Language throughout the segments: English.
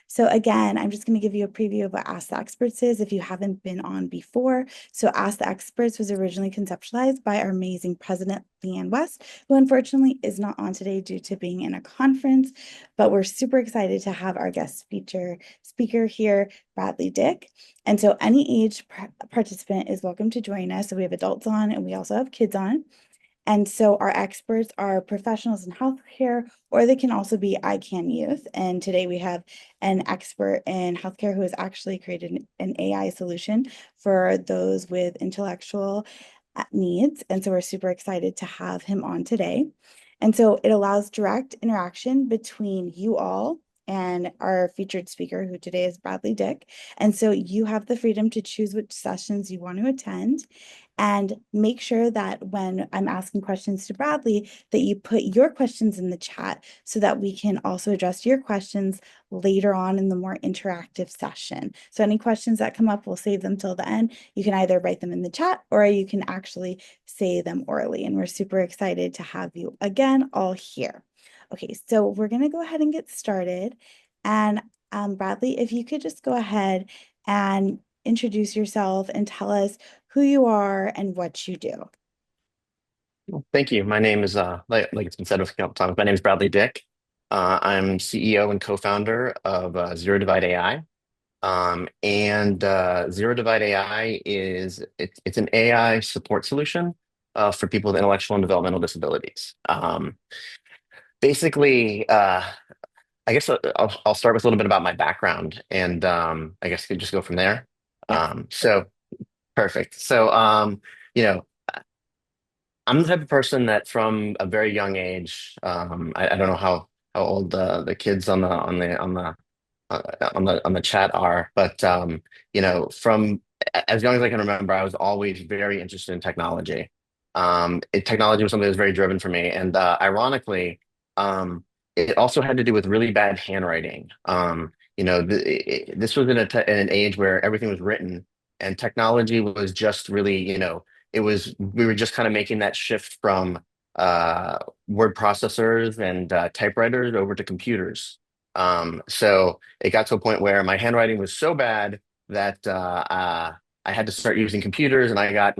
So again, I'm just going to give you a preview of what Ask the Experts is if you haven't been on before. So Ask the Experts was originally conceptualized by our amazing president, Leanne West, who unfortunately is not on today due to being in a conference, but we're super excited to have our guest speaker here, Bradley Dick. And so any age participant is welcome to join us. So we have adults on and we also have kids on. And so our experts are professionals in healthcare, or they can also be iCAN youth. And today we have an expert in healthcare who has actually created an AI solution for those with intellectual needs. And so we're super excited to have him on today. And so it allows direct interaction between you all and our featured speaker, who today is Bradley Dick. And so you have the freedom to choose which sessions you want to attend. And make sure that when I'm asking questions to Bradley, that you put your questions in the chat so that we can also address your questions later on in the more interactive session. So any questions that come up, we'll save them till the end. You can either write them in the chat or you can actually say them orally. And we're super excited to have you again all here. Okay, so we're going to go ahead and get started. And Bradley, if you could just go ahead and introduce yourself and tell us who you are and what you do. Thank you. My name is, like it's been said a couple times, my name is Bradley Dick. I'm CEO and co-founder of ZeroDivide.ai. And ZeroDivide.ai it's an AI support solution for people with intellectual and developmental disabilities. Basically, I guess I'll start with a little bit about my background, and I guess we could just go from there. Yep. So perfect. So you know. I'm the type of person that from a very young age, I don't know how old the kids on the chat are, but from as young as I can remember, I was always very interested in technology. Technology was something that was very driven for me, and ironically, it also had to do with really bad handwriting. This was in an age where everything was written, and technology was just really, we were just kind of making that shift from word processors and typewriters over to computers. So it got to a point where my handwriting was so bad that I had to start using computers, and I got,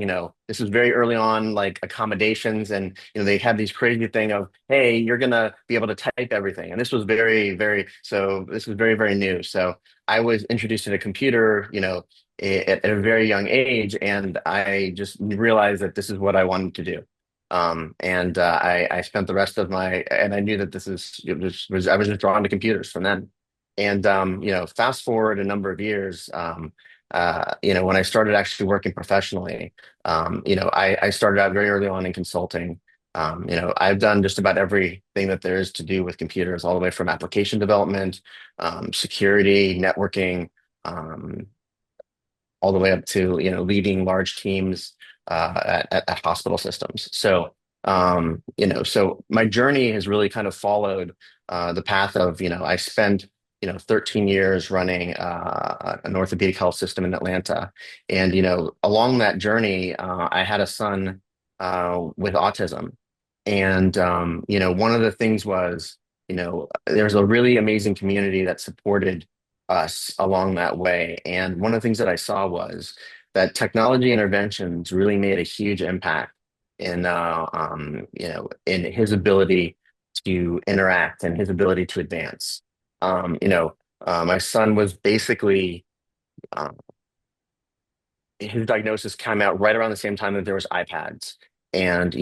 this was very early on, like accommodations, and they had these crazy thing of, hey, you're gonna be able to type everything, and this was this was very, very new. So I was introduced to a computer, at a very young age, and I just realized that this is what I wanted to do. And I spent the rest of and I knew that I was just drawn to computers from then. And fast forward a number of years, when I started actually working professionally, I started out very early on in consulting. I've done just about everything that there is to do with computers, all the way from application development, security, networking, all the way up to leading large teams at hospital systems. So my journey has really kind of followed the path of I spent 13 years running an orthopedic health system in Atlanta, and along that journey, I had a son with autism, and one of the things was there's a really amazing community that supported us along that way. And one of the things that I saw was that technology interventions really made a huge impact in his ability to interact and his ability to advance. My son was basically, um, his diagnosis came out right around the same time that there was iPads. And,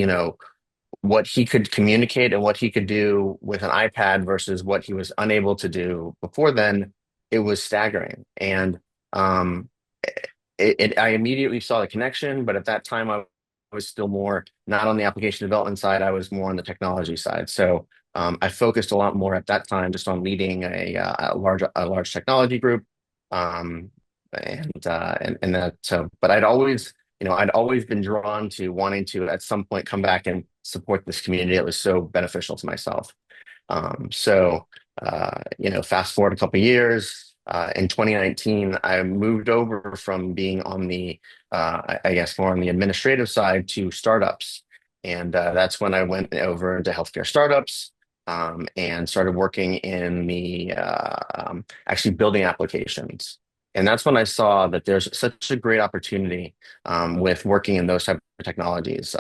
what he could communicate and what he could do with an iPad versus what he was unable to do before then, it was staggering. And um, I immediately saw the connection, but at that time I was still more not on the application development side. I was more on the technology side. So I focused a lot more at that time just on leading a large technology group, um, and that. So, but I'd always been drawn to wanting to at some point come back and support this community. It was so beneficial to myself. So fast forward a couple of years. in 2019, I moved over from being on the, I guess, more on the administrative side to startups. And that's when I went over into healthcare startups and started working in the actually building applications. And that's when I saw that there's such a great opportunity with working in those type of technologies.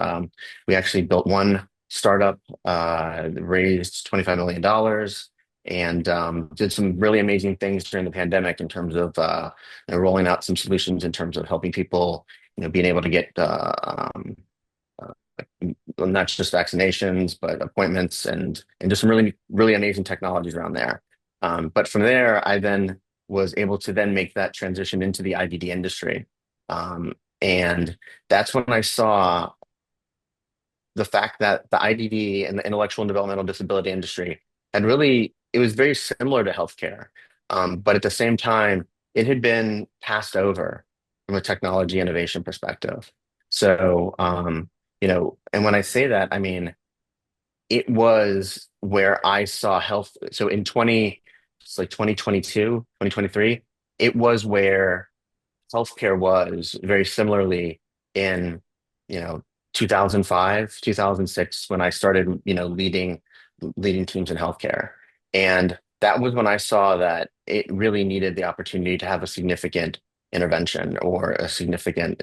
We actually built one startup, raised $25 million and did some really amazing things during the pandemic in terms of rolling out some solutions in terms of helping people, being able to get uh, not just vaccinations, but appointments and just some really, really amazing technologies around there. But from there, I then was able to then make that transition into the IVD industry. And that's when I saw the fact that the IDD and the intellectual and developmental disability industry had really, it was very similar to healthcare. But at the same time, it had been passed over from a technology innovation perspective. So, and when I say that, I mean, it was where I saw health. So in it's like 2022, 2023, it was where healthcare was very similarly in, you know, 2005, 2006, when I started, leading teams in healthcare. And that was when I saw that it really needed the opportunity to have a significant intervention or a significant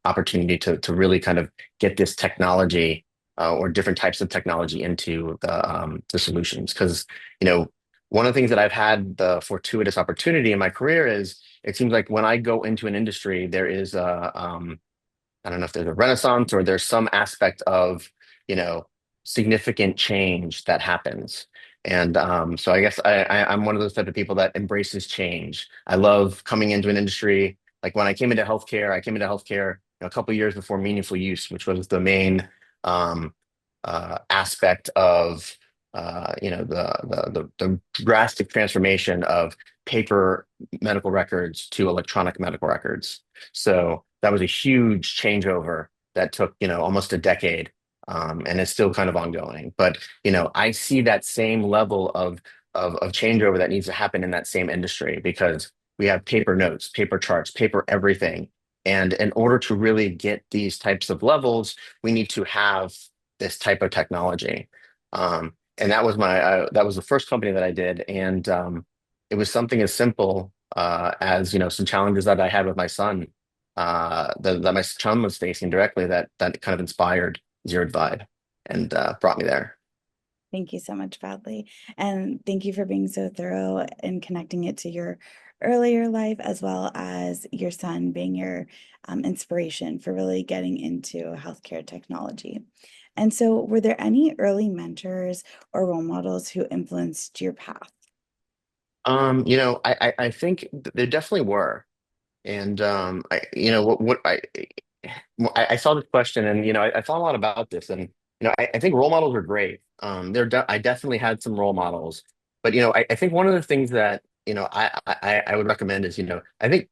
opportunity to really kind of get this technology or different types of technology into the solutions. Because, you know, one of the things that I've had the fortuitous opportunity in my career is it seems like when I go into an industry, there is I don't know if there's a renaissance or there's some aspect of, you know, significant change that happens. And so I guess I'm one of those type of people that embraces change. I love coming into an industry. Like when I came into healthcare, a couple of years before meaningful use, which was the main um, aspect of the drastic transformation of paper medical records to electronic medical records. So that was a huge changeover that took, almost a decade. And it's still kind of ongoing. But, I see that same level of changeover that needs to happen in that same industry because we have paper notes, paper charts, paper everything. And in order to really get these types of levels, we need to have this type of technology. And that was the first company that I did. And it was something as simple as, some challenges that I had with my son that my son was facing directly that kind of inspired Zero Divide and brought me there. Thank you so much, Bradley. And thank you for being so thorough and connecting it to your earlier life, as well as your son being your inspiration for really getting into healthcare technology. And so, were there any early mentors or role models who influenced your path? I think there definitely were. And I saw this question, and I thought a lot about this, and I think role models are great. I definitely had some role models, but I think one of the things that I would recommend is I think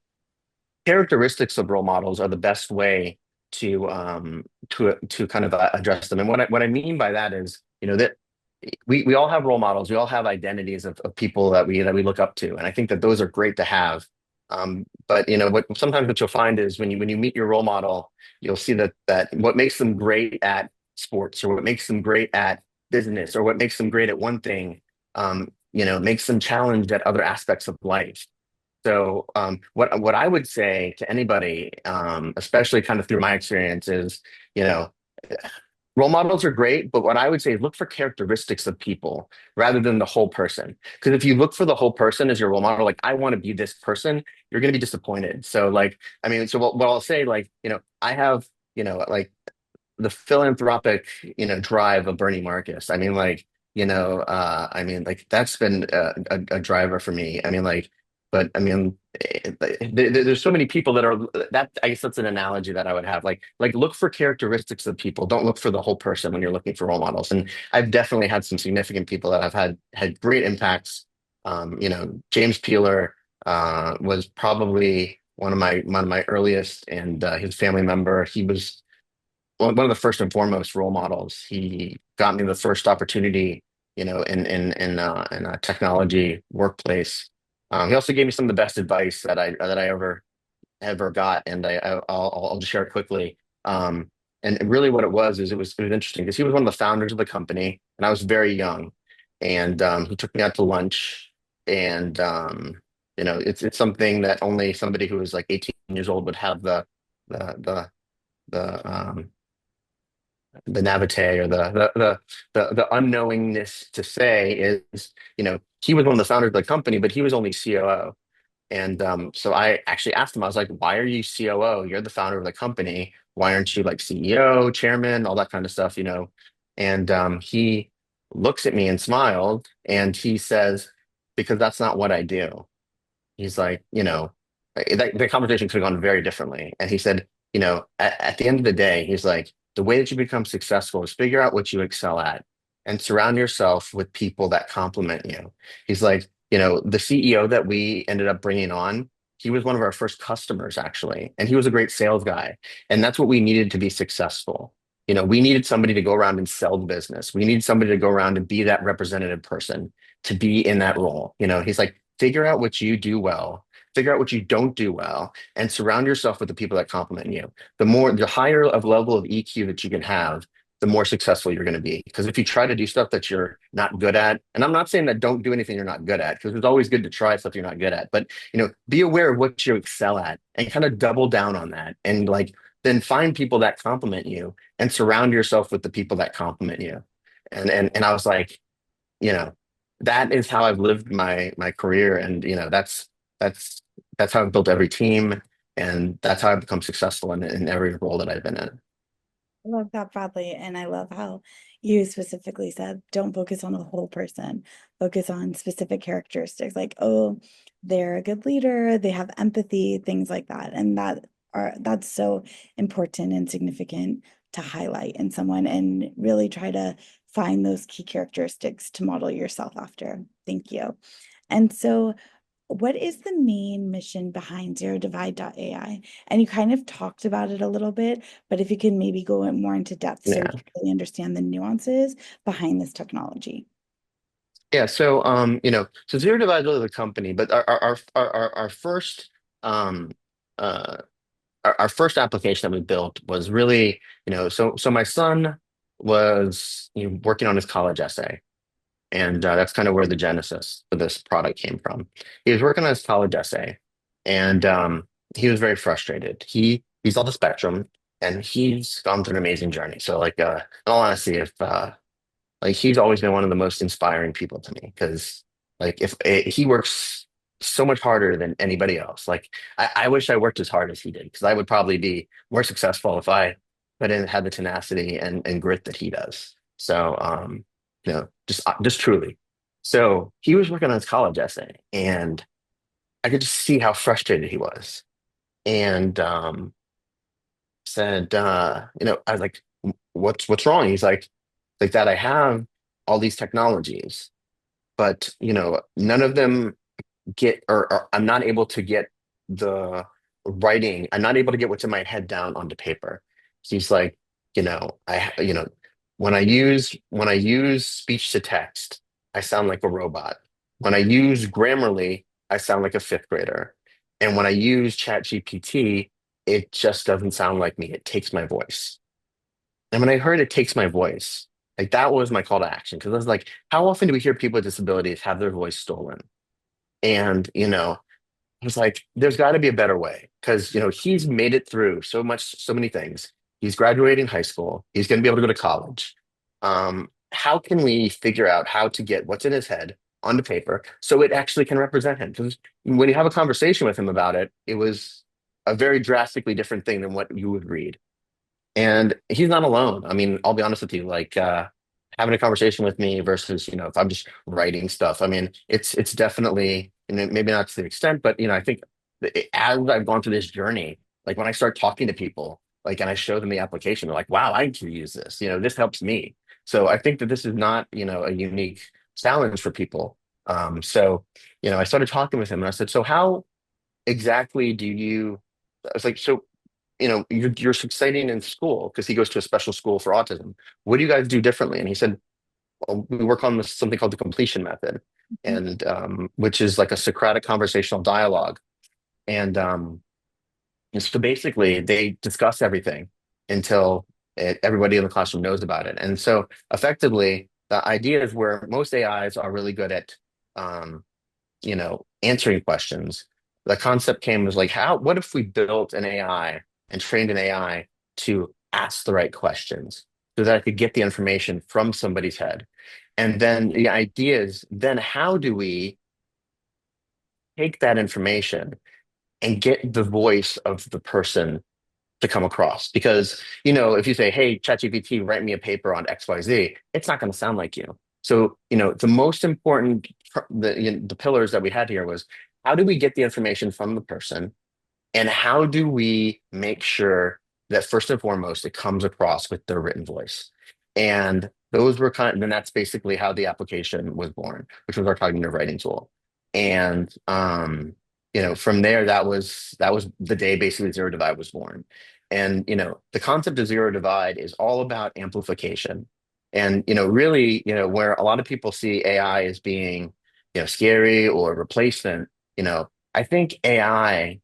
characteristics of role models are the best way to kind of address them. And what I mean by that is that we all have role models, we all have identities of people that we look up to, and I think that those are great to have. But what you'll find is when you meet your role model, you'll see that what makes them great at sports or what makes them great at business or what makes them great at one thing, makes them challenged at other aspects of life. So what I would say to anybody, especially kind of through my experience, is you know role models are great, but what I would say is look for characteristics of people rather than the whole person. Because if you look for the whole person as your role model, like I want to be this person, you're going to be disappointed. So like I mean, so what I'll say, like I have like the philanthropic drive of Bernie Marcus. I mean like like that's been a driver for me. I mean like but I mean there's so many people that are that I guess that's an analogy that I would have like look for characteristics of people, don't look for the whole person when you're looking for role models. And I've definitely had some significant people that have had great impacts. James Peeler was probably one of my earliest, and his family member. He was one of the first and foremost role models. He got me the first opportunity, in a technology workplace. He also gave me some of the best advice that I ever got, and I'll just share it quickly. Um, and really, what it was is it was interesting because he was one of the founders of the company, and I was very young, and he took me out to lunch, and it's something that only somebody who was like 18 years old would have the the the the naivete or the unknowingness to say is, he was one of the founders of the company, but he was only COO. And so I actually asked him, I was like, why are you COO? You're the founder of the company. Why aren't you like CEO, chairman, all that kind of stuff? And he looks at me and smiled and he says, because that's not what I do. He's like, the conversation could have gone very differently. And he said, at the end of the day, he's like, the way that you become successful is figure out what you excel at and surround yourself with people that complement you. He's like, the CEO that we ended up bringing on, he was one of our first customers, actually. And he was a great sales guy. And that's what we needed to be successful. We needed somebody to go around and sell the business. We needed somebody to go around and be that representative person to be in that role. He's like, figure out what you do well, figure out what you don't do well, and surround yourself with the people that complement you. The higher of level of EQ that you can have, the more successful you're going to be. Because if you try to do stuff that you're not good at, and I'm not saying that don't do anything you're not good at, because it's always good to try stuff you're not good at, but be aware of what you excel at and kind of double down on that. And like then find people that complement you and surround yourself with the people that complement you. And I was like, you know, that is how I've lived my career, and that's that's how I've built every team, and that's how I've become successful in every role that I've been in. I love that, broadly, and I love how you specifically said, don't focus on the whole person, focus on specific characteristics like, oh, they're a good leader, they have empathy, things like that. And that's so important and significant to highlight in someone and really try to find those key characteristics to model yourself after. Thank you. And so what is the main mission behind ZeroDivide.ai? And you kind of talked about it a little bit, but if you can maybe go more into depth so we Yeah. can really understand the nuances behind this technology. Yeah, so Zero Divide is really the company, but our first um uh our first application that we built was really, so my son was working on his college essay. And that's kind of where the genesis of this product came from. He was working on his college essay, and he was very frustrated. He's on the spectrum, and he's gone through an amazing journey. So, like, in all honesty, if like he's always been one of the most inspiring people to me because, like, if he works so much harder than anybody else. Like, I wish I worked as hard as he did because I would probably be more successful if I didn't have the tenacity and grit that he does. So, just truly. So he was working on his college essay, and I could just see how frustrated he was. And said, I was like, what's wrong?" He's like that I have all these technologies, but none of them get or I'm not able to get the writing. I'm not able to get what's in my head down onto paper. He's like, when I use speech to text, I sound like a robot. When I use Grammarly, I sound like a fifth grader. And when I use ChatGPT, it just doesn't sound like me. It takes my voice. And when I heard it takes my voice, like that was my call to action. Because I was like, how often do we hear people with disabilities have their voice stolen? And, I was like, there's got to be a better way. Because, he's made it through so many things. He's graduating high school. He's going to be able to go to college. How can we figure out how to get what's in his head onto paper so it actually can represent him? Because when you have a conversation with him about it, it was a very drastically different thing than what you would read. And he's not alone. I mean, I'll be honest with you, like having a conversation with me versus, if I'm just writing stuff. I mean, it's definitely, maybe not to the extent, but I think as I've gone through this journey, like when I start talking to people, like and I show them the application, they're like, wow, I can use this. This helps me. So I think that this is not, a unique challenge for people. I started talking with him and I said, so how exactly do you, I was like, so you're succeeding in school because he goes to a special school for autism. What do you guys do differently? And he said, well, we work on something called the completion method. and which is like a Socratic conversational dialogue. And so basically, they discuss everything until everybody in the classroom knows about it. And so effectively, the idea is where most AIs are really good at, um, answering questions. The concept came was like, what if we built an AI and trained an AI to ask the right questions so that I could get the information from somebody's head? And then the idea is, then how do we take that information and get the voice of the person to come across? Because, if you say, hey, ChatGPT, write me a paper on XYZ, it's not going to sound like you. So, the most important, the pillars that we had here was, how do we get the information from the person? And how do we make sure that first and foremost, it comes across with their written voice? And those were and that's basically how the application was born, which was our cognitive writing tool. And from there, that was the day basically Zero Divide was born. And the concept of zero divide is all about amplification. And really, where a lot of people see AI as being, scary or replacement, I think AI,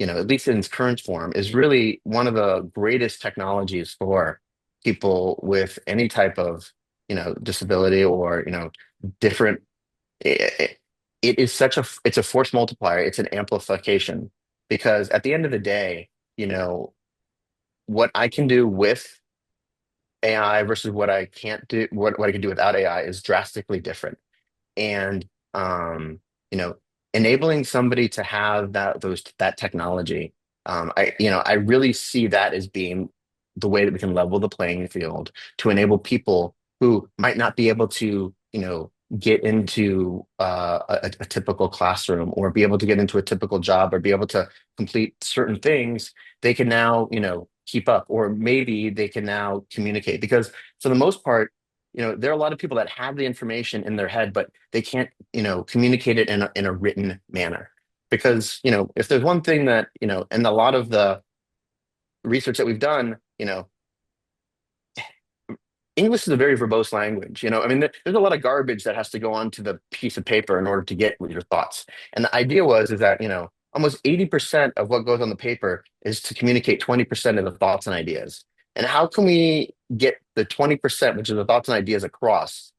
at least in its current form, is really one of the greatest technologies for people with any type of, disability or, different. It, it is it's a force multiplier. It's an amplification because at the end of the day, what I can do with AI versus what I can't do, what I can do without AI is drastically different. And um, you know, enabling somebody to have that technology, I really see that as being the way that we can level the playing field to enable people who might not be able to, get into a typical classroom or be able to get into a typical job or be able to complete certain things. They can now, keep up, or maybe they can now communicate because for the most part, there are a lot of people that have the information in their head, but they can't, communicate it in a written manner. Because, if there's one thing that, and a lot of the research that we've done, English is a very verbose language. I mean, there's a lot of garbage that has to go onto the piece of paper in order to get your thoughts. And the idea is that, almost 80% of what goes on the paper is to communicate 20% of the thoughts and ideas. And how can we get the 20%, which is the thoughts and ideas across,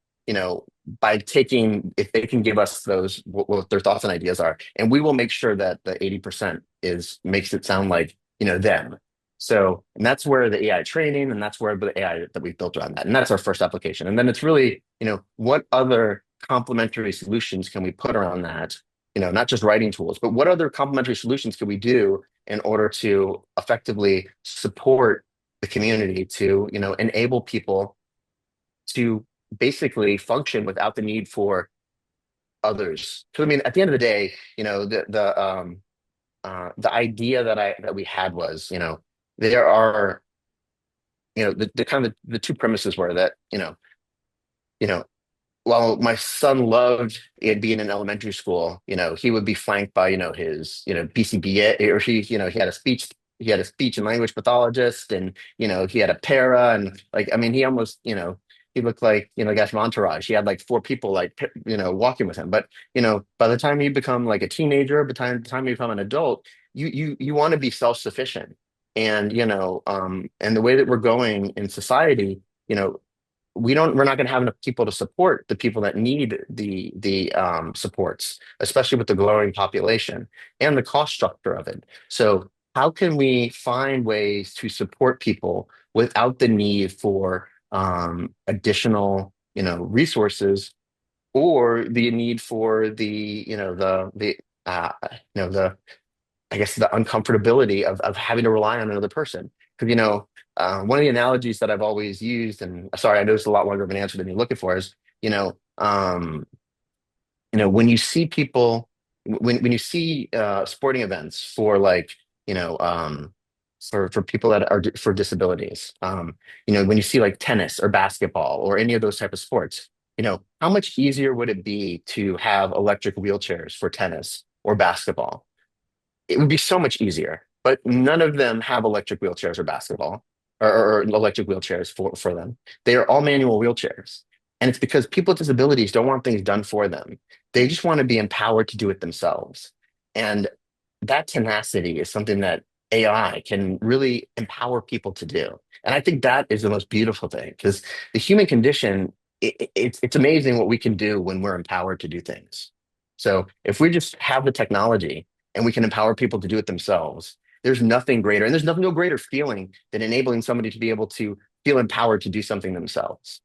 by if they can give us those, what their thoughts and ideas are, and we will make sure that the 80% makes it sound like, them. So, and that's where the AI training and that's where the AI that we've built around that. And that's our first application. And then it's really, what other complementary solutions can we put around that? Not just writing tools, but what other complementary solutions can we do in order to effectively support the community to, enable people to basically function without the need for others. So, I mean, at the end of the day, the idea that we had was, there are, the kind of the two premises were that, you know, while my son loved it being in elementary school, he would be flanked by, his, BCBA, or he had a speech and language pathologist, and he had a para, and like, I mean, he almost, he looked like, the guy from Entourage. He had like four people like, walking with him. But, by the time you become like a teenager, by the time you become an adult, you want to be self-sufficient. And, and the way that we're going in society, we're not going to have enough people to support the people that need the supports, especially with the growing population and the cost structure of it. So how can we find ways to support people without the need for additional, resources, or the need for the I guess the uncomfortability of having to rely on another person. Because, one of the analogies that I've always used, and sorry, I know it's a lot longer of an answer than you're looking for, is, when you see people, when you see sporting events for like, you know, for people that are for disabilities, when you see like tennis or basketball or any of those type of sports, how much easier would it be to have electric wheelchairs for tennis or basketball? It would be so much easier, but none of them have electric wheelchairs or basketball or electric wheelchairs for them. They are all manual wheelchairs. And it's because people with disabilities don't want things done for them. They just want to be empowered to do it themselves. And that tenacity is something that AI can really empower people to do. And I think that is the most beautiful thing because the human condition, it's amazing what we can do when we're empowered to do things. So if we just have the technology and we can empower people to do it themselves, there's nothing greater, and there's no greater feeling than enabling somebody to be able to feel empowered to do something themselves.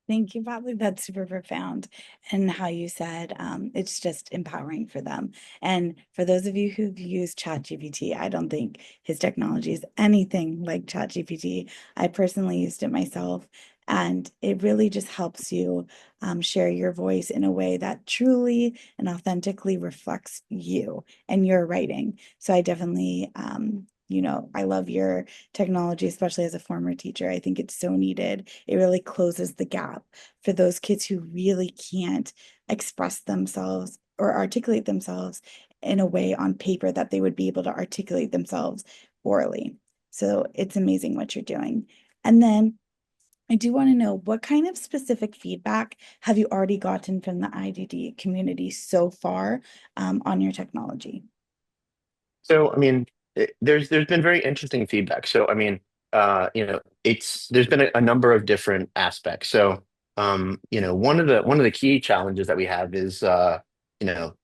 Thank you, Bradley. That's super profound. And how you said it's just empowering for them. And for those of you who've used ChatGPT, I don't think his technology is anything like ChatGPT. I personally used it myself, and it really just helps you share your voice in a way that truly and authentically reflects you and your writing. So I definitely, I love your technology, especially as a former teacher. I think it's so needed. It really closes the gap for those kids who really can't express themselves or articulate themselves in a way on paper that they would be able to articulate themselves orally. So it's amazing what you're doing. And then I do want to know what kind of specific feedback have you already gotten from the IDD community so far on your technology? So, I mean, there's been very interesting feedback. So, I mean, it's there's been a number of different aspects. So, one of the key challenges that we have is, you know,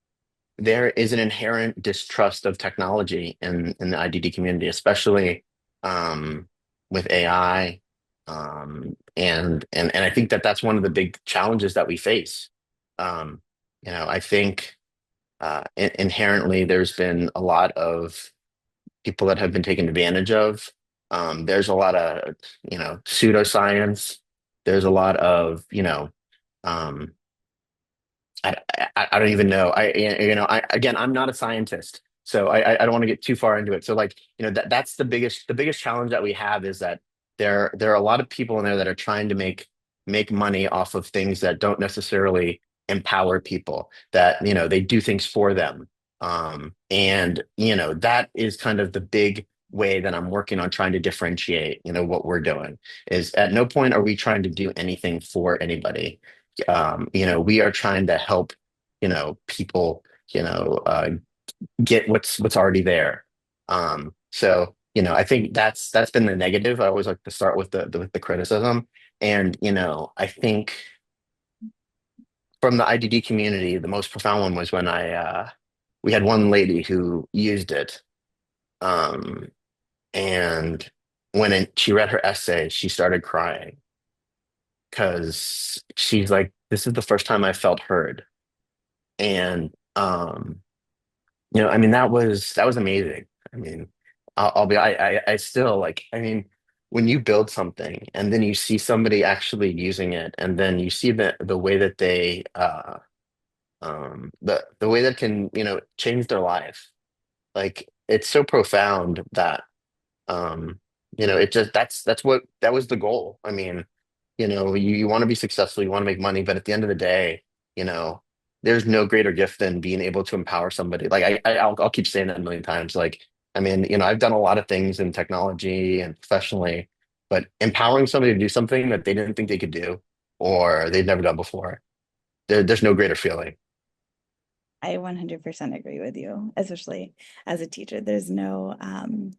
there is an inherent distrust of technology in the IDD community, especially with AI, and I think that that's one of the big challenges that we face. Um, I think inherently there's been a lot of people that have been taken advantage of. There's a lot of, pseudoscience. There's a lot of, um, I don't even know. Again, I'm not a scientist, so I don't want to get too far into it. So like, that's the biggest challenge that we have is that there are a lot of people in there that are trying to make money off of things that don't necessarily empower people, that, they do things for them. And that is kind of the big way that I'm working on trying to differentiate, what we're doing is at no point are we trying to do anything for anybody. We are trying to help, people, get what's already there. So, I think that's been the negative. I always like to start with the criticism. And, I think from the IDD community, the most profound one was when we had one lady who used it. Um, and she read her essay, she started crying because she's like, this is the first time I felt heard. And I mean, that was amazing. I mean, I still like, I mean, when you build something and then you see somebody actually using it, and then you see the way that they the way that can, change their life. Like it's so profound that it just that was the goal. I mean, you want to be successful, you want to make money, but at the end of the day, you know, there's no greater gift than being able to empower somebody. Like I'll keep saying that a million times. Like, I mean, I've done a lot of things in technology and professionally, but empowering somebody to do something that they didn't think they could do or they'd never done before, there's no greater feeling. I 100% agree with you, especially as a teacher. There's no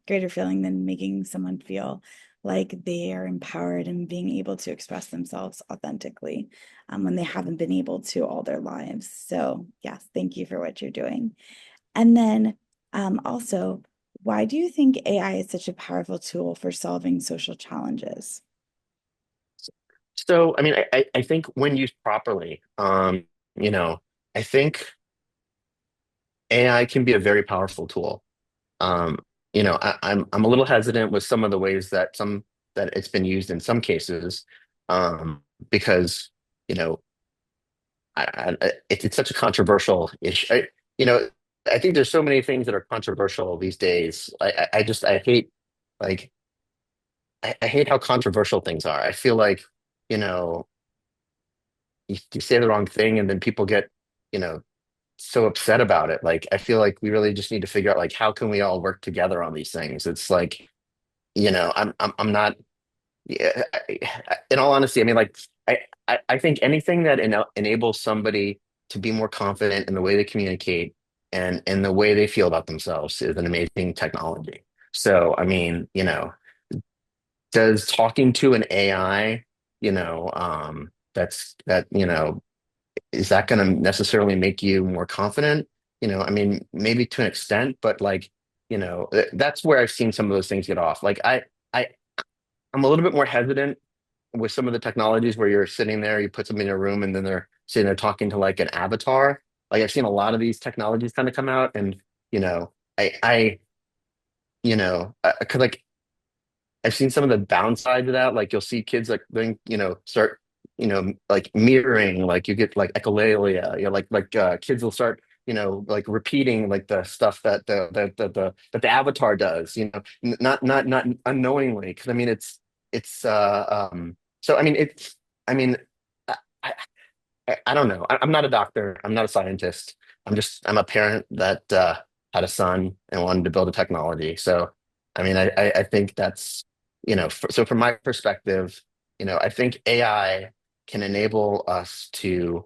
greater feeling than making someone feel like they are empowered and being able to express themselves authentically when they haven't been able to all their lives. So, yes, thank you for what you're doing. And then also, why do you think AI is such a powerful tool for solving social challenges? So, I mean, I think when used properly, you know, I think AI can be a very powerful tool. Um, I'm a little hesitant with some of the ways that it's been used in some cases, because you know it's such a controversial issue. You know, I think there's so many things that are controversial these days. I hate like I hate how controversial things are. I feel like you know you say the wrong thing and then people get you know so upset about it. Like I feel like we really just need to figure out like how can we all work together on these things. It's like I'm not. Yeah, in all honesty, I mean, like, I think anything that enables somebody to be more confident in the way they communicate and in the way they feel about themselves is an amazing technology. So, I mean, does talking to an AI, is that going to necessarily make you more confident? I mean, maybe to an extent, but like, that's where I've seen some of those things get off. Like I, I'm a little bit more hesitant with some of the technologies where you're sitting there, you put something in a room, and then they're sitting there talking to like an avatar. Like I've seen a lot of these technologies kind of come out, and I, 'cause like I've seen some of the downside to that. Like you'll see kids like then start like mirroring. Like you get like echolalia. Kids will start like repeating like the stuff that the avatar does. Not unknowingly. Because I mean it's so I mean it's I mean I, I I don't know. I'm not a doctor. I'm not a scientist. I'm a parent that had a son and wanted to build a technology. So, I mean, I think that's, so from my perspective, I think AI can enable us to,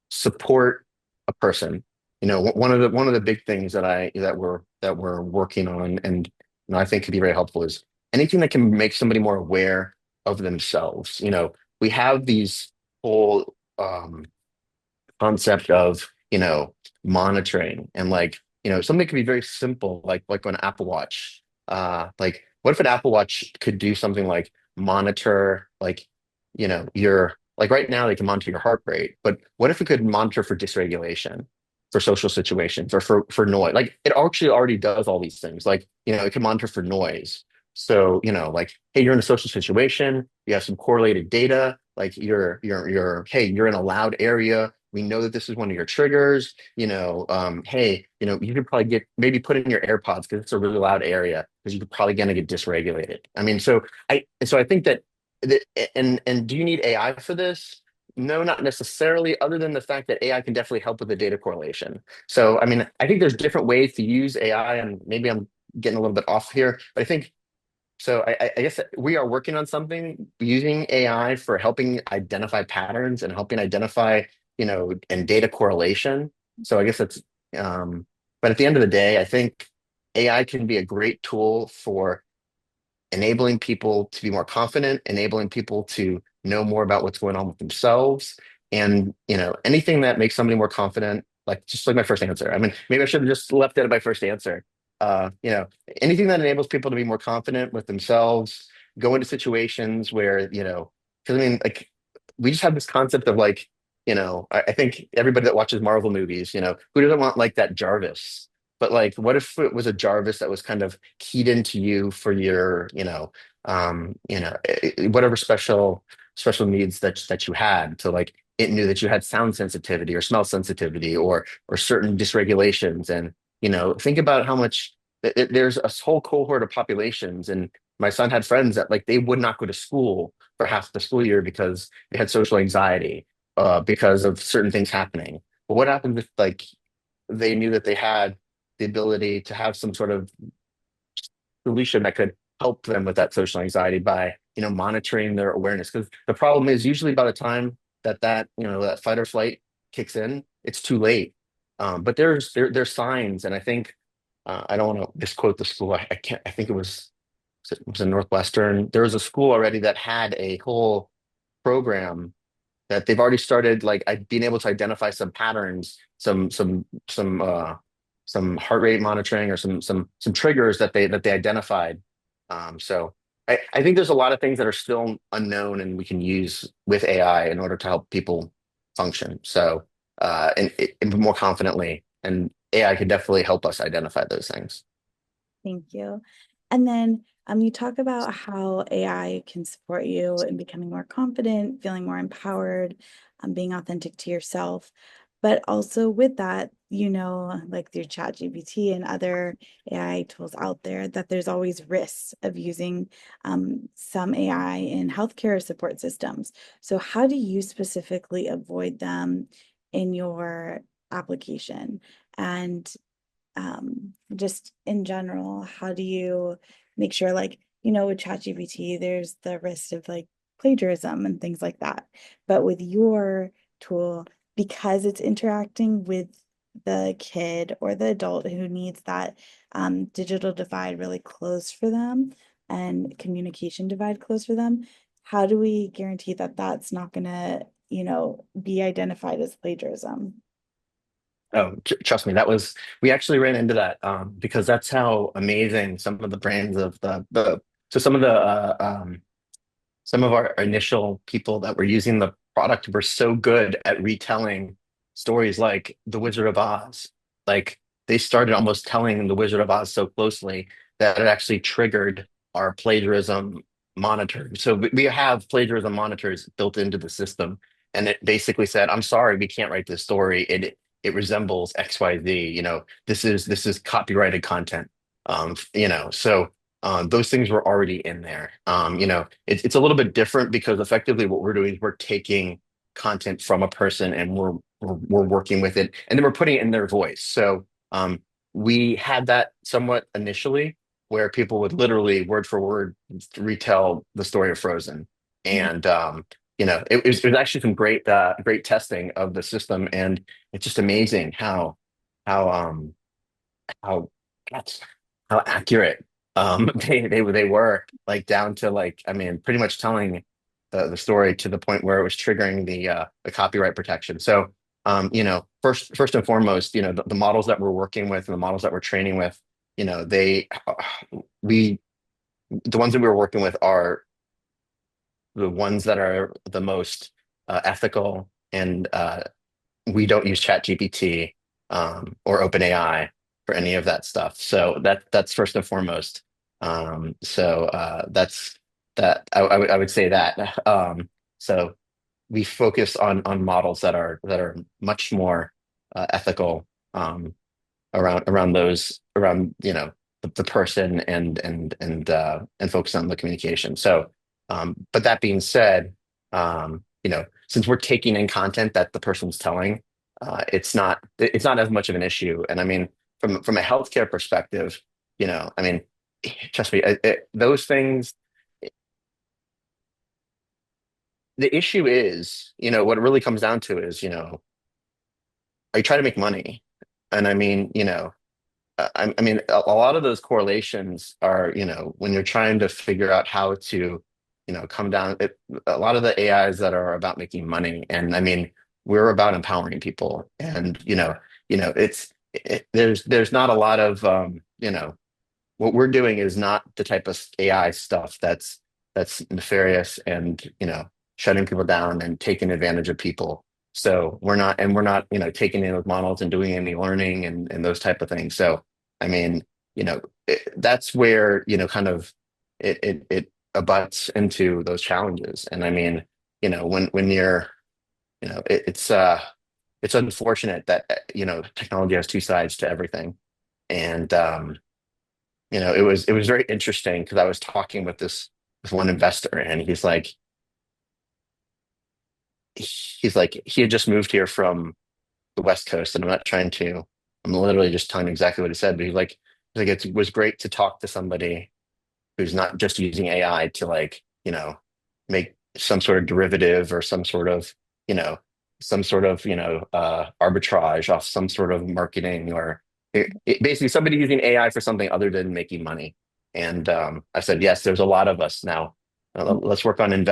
support a person. One of the big things that we're working on and I think could be very helpful is anything that can make somebody more aware of themselves. We have these whole concept of monitoring and like something could be very simple like an Apple Watch. Like what if an Apple Watch could do something like monitor like your like right now they can monitor your heart rate, but what if it could monitor for dysregulation, for social situations, or for noise? Like it actually already does all these things. Like it can monitor for noise. So like hey, you're in a social situation, you have some correlated data, like hey, you're in a loud area. We know that this is one of your triggers. Hey, you could probably maybe put in your AirPods because it's a really loud area because you're probably gonna get dysregulated. I mean, so I think that and do you need AI for this? No, not necessarily, other than the fact that AI can definitely help with the data correlation. So, I mean, I think there's different ways to use AI, and maybe I'm getting a little bit off here, but I think so I guess we are working on something using AI for helping identify patterns and helping identify, and data correlation. So I guess that's, but at the end of the day, I think AI can be a great tool for enabling people to be more confident, enabling people to know more about what's going on with themselves, and anything that makes somebody more confident. Like just like my first answer. I mean, maybe I should have just left it at my first answer. Uh, you know, Anything that enables people to be more confident with themselves, go into situations where because I mean, like we just have this concept of like, I think everybody that watches Marvel movies, who doesn't want like that Jarvis? But like, what if it was a Jarvis that was kind of keyed into you for your, whatever special needs that you had. So like it knew that you had sound sensitivity or smell sensitivity or certain dysregulations. And think about how much there's a whole cohort of populations. And my son had friends that like they would not go to school for half the school year because they had social anxiety because of certain things happening. But what happens if like they knew that they had the ability to have some sort of solution that could help them with that social anxiety by monitoring their awareness? Because the problem is usually by the time that fight or flight kicks in, it's too late. But there's signs, and I think I don't want to misquote the school. I can't. I think it was in Northwestern. There was a school already that had a whole program that they've already started like being able to identify some patterns, some heart rate monitoring or some triggers that they identified. So I think there's a lot of things that are still unknown and we can use with AI in order to help people function. So and more confidently, and AI can definitely help us identify those things. Thank you. And then you talk about how AI can support you in becoming more confident, feeling more empowered, being authentic to yourself. But also with that, like through ChatGPT and other AI tools out there, that there's always risks of using some AI in healthcare support systems. So how do you specifically avoid them in your application? And just in general, how do you make sure, like, with ChatGPT, there's the risk of like plagiarism and things like that. But with your tool, because it's interacting with the kid or the adult who needs that digital divide really close for them and communication divide close for them, how do we guarantee that that's not going to, be identified as plagiarism? Oh, trust me, we actually ran into that because that's how amazing some of the brands of so some of our initial people that were using the product were so good at retelling stories like The Wizard of Oz. Like they started almost telling The Wizard of Oz so closely that it actually triggered our plagiarism monitor. So we have plagiarism monitors built into the system, and it basically said, "I'm sorry, we can't write this story. It resembles XYZ. This is copyrighted content." So those things were already in there. It's a little bit different because effectively what we're doing is we're taking content from a person and we're working with it, and then we're putting it in their voice. So we had that somewhat initially, where people would literally word for word retell the story of Frozen, and it was actually some great testing of the system, and it's just amazing how how that's how accurate they were, like down to, like, I mean, pretty much telling the story to the point where it was triggering the copyright protection. So first and foremost, the models that we're working with and the models that we're training with, they we the ones that we were working with are the ones that are the most ethical, and we don't use ChatGPT or OpenAI for any of that stuff. So that's first and foremost. That's that. I would say that. So we focus on models that are much more ethical, around those, around the person, and focus on the communication. So, but that being said, since we're taking in content that the person's telling, it's not as much of an issue. And I mean, from a healthcare perspective, I mean, trust me, those things. The issue is, what it really comes down to is, are you trying to make money? And I mean, I mean, a lot of those correlations are, when you're trying to figure out how to, come down. A lot of the AIs that are about making money, and I mean, we're about empowering people, and there's not a lot of, what we're doing is not the type of AI stuff that's nefarious and shutting people down and taking advantage of people. So we're not taking in with models and doing any learning and those type of things. So I mean, that's where kind of it abuts into those challenges. And I mean, when you're it's unfortunate that technology has two sides to everything. And it was very interesting because I was talking with one investor, and he's like he had just moved here from the West Coast, and I'm literally just telling him exactly what he said, but he's like it was great to talk to somebody who's not just using AI to, like, make some sort of derivative or you know arbitrage off some sort of marketing, or basically somebody using AI for something other than making money. And I said, yes, there's a lot of us now. Let's work on on,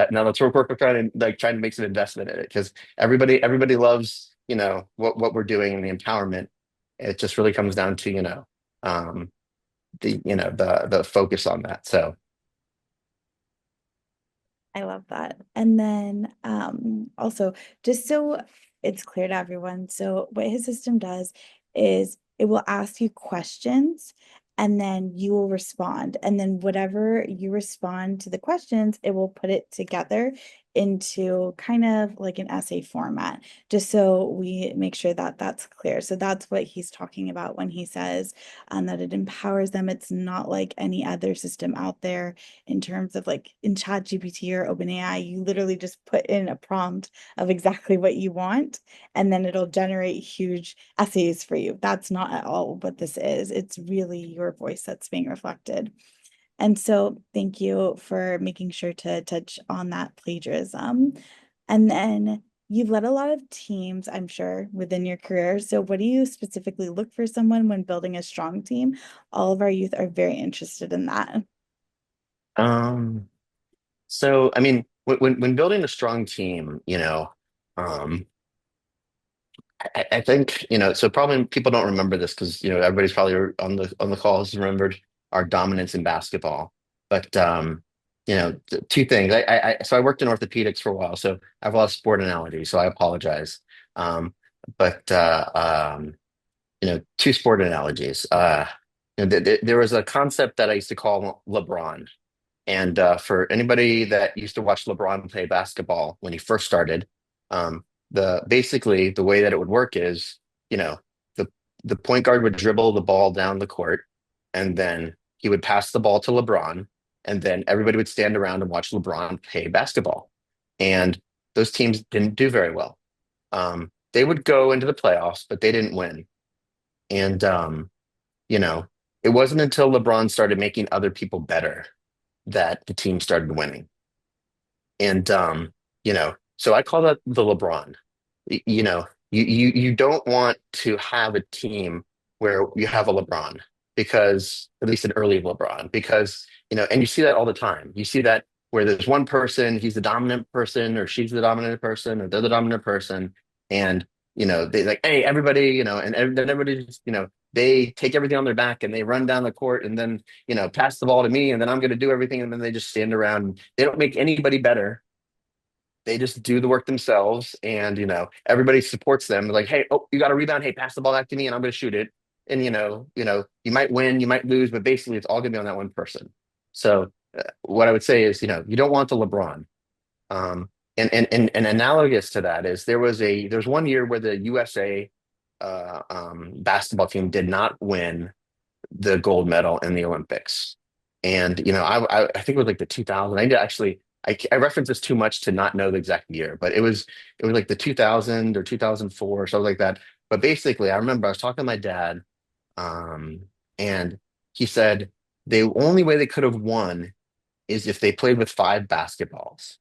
like, trying to make some investment in it, because everybody loves what we're doing in the empowerment. It just really comes down to um, the focus on that. So I love that. And then also, just so it's clear to everyone, so what his system does is it will ask you questions and then you will respond. And then whatever you respond to the questions, it will put it together into kind of like an essay format, just so we make sure that that's clear. So that's what he's talking about when he says that it empowers them. It's not like any other system out there in terms of like in ChatGPT or OpenAI, you literally just put in a prompt of exactly what you want, and then it'll generate huge essays for you. That's not at all what this is. It's really your voice that's being reflected. And so thank you for making sure to touch on that plagiarism. And then you've led a lot of teams, I'm sure, within your career. So what do you specifically look for someone when building a strong team? All of our youth are very interested in that. Um, so I mean, when building a strong team, um, I think, so probably people don't remember this because, everybody's probably on the call has remembered our dominance in basketball. But two things. So I worked in orthopedics for a while, so I have a lot of sport analogies, so I apologize. Um, but two sport analogies. There was a concept that I used to call LeBron. And for anybody that used to watch LeBron play basketball when he first started, the basically the way that it would work is, you know, the the point guard would dribble the ball down the court, and then he would pass the ball to LeBron, and then everybody would stand around and watch LeBron play basketball. And those teams didn't do very well. They would go into the playoffs, but they didn't win. And you know, it wasn't until LeBron started making other people better that the team started winning. And so I call that the LeBron. You don't want to have a team where you have a LeBron because at least an early LeBron because and you see that all the time. You see that where there's one person, he's the dominant person, or she's the dominant person, or they're the dominant person, and they like, hey, everybody, then everybody just, they take everything on their back and they run down the court and then pass the ball to me and then I'm going to do everything and then they just stand around. They don't make anybody better. They just do the work themselves, and everybody supports them. They're like, hey, oh, you got a rebound? Hey, pass the ball back to me, and I'm going to shoot it. And you might win, you might lose, but basically, it's all going to be on that one person. So, what I would say is, you don't want the LeBron. And analogous to that is there's one year where the USA basketball team did not win the gold medal in the Olympics. And I think it was like the 2000. I did actually I reference this too much to not know the exact year, but it was like the 2000 or 2004 or something like that. But basically, I remember I was talking to my dad, um, and he said the only way they could have won is if they played with five basketballs.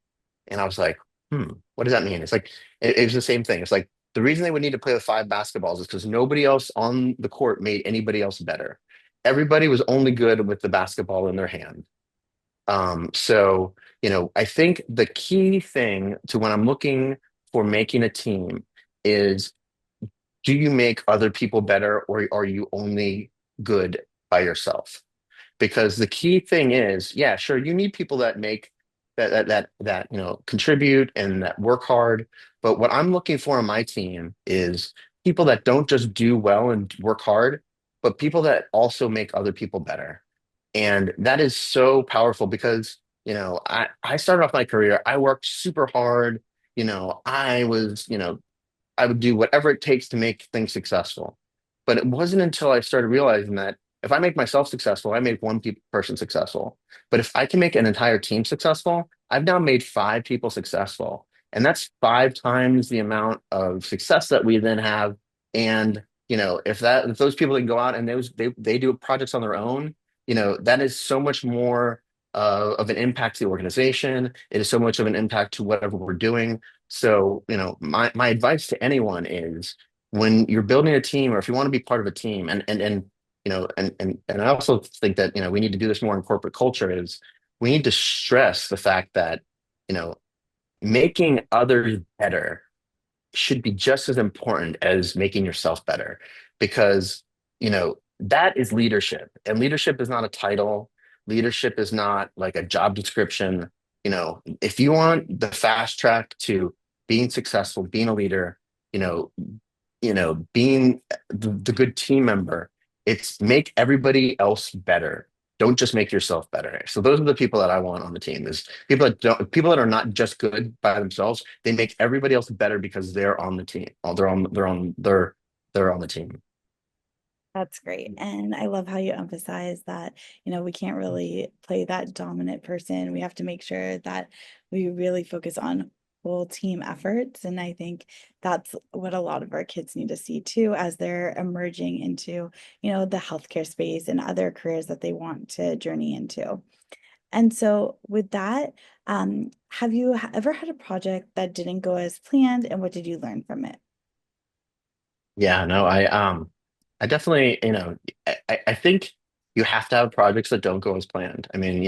And I was like, what does that mean? It's like it was the same thing. It's like the reason they would need to play with five basketballs is because nobody else on the court made anybody else better. Everybody was only good with the basketball in their hand. So, I think the key thing to when I'm looking for making a team is, do you make other people better, or are you only good by yourself? Because the key thing is, yeah, sure, you need people that make that contribute and that work hard. But what I'm looking for on my team is people that don't just do well and work hard, but people that also make other people better. And that is so powerful because, I started off my career, I worked super hard. I was, I would do whatever it takes to make things successful. But it wasn't until I started realizing that if I make myself successful, I make one person successful. But if I can make an entire team successful, I've now made five people successful. And that's five times the amount of success that we then have. And, if those people can go out and they do projects on their own, that is so much more of an impact to the organization. It is so much of an impact to whatever we're doing. So, my advice to anyone is when you're building a team, or if you want to be part of a team, and I also think that, we need to do this more in corporate culture, is we need to stress the fact that, you know, making others better should be just as important as making yourself better because that is leadership, and leadership is not a title. Leadership is not like a job description. If you want the fast track to being successful, being a leader, you know being the good team member, it's make everybody else better. Don't just make yourself better. So those are the people that I want on the team, is people that are not just good by themselves. They make everybody else better because they're on the team. Oh, they're on the team. That's great. And I love how you emphasize that, we can't really play that dominant person. We have to make sure that we really focus on equal team efforts. And I think that's what a lot of our kids need to see too, as they're emerging into, the healthcare space and other careers that they want to journey into. And so with that, have you ever had a project that didn't go as planned, and what did you learn from it? Yeah, no, I definitely, I think you have to have projects that don't go as planned. I mean,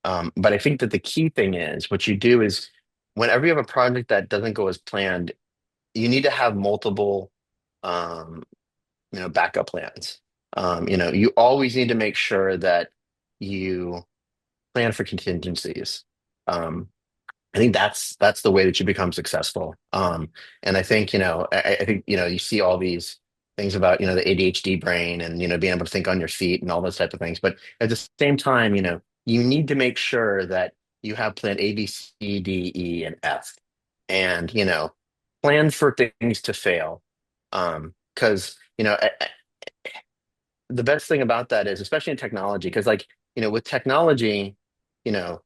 but I think that the key thing is what you do is whenever you have a project that doesn't go as planned, you need to have multiple, um, backup plans. You always need to make sure that you plan for contingencies. Um, I think that's the way that you become successful. And I think, I think, you see all these things about, the ADHD brain and, being able to think on your feet and all those type of things. But at the same time, you need to make sure that you have plan A, B, C, D, E, and F. And, plan for things to fail. Because, the best thing about that is, especially in technology, because like, with technology, you know,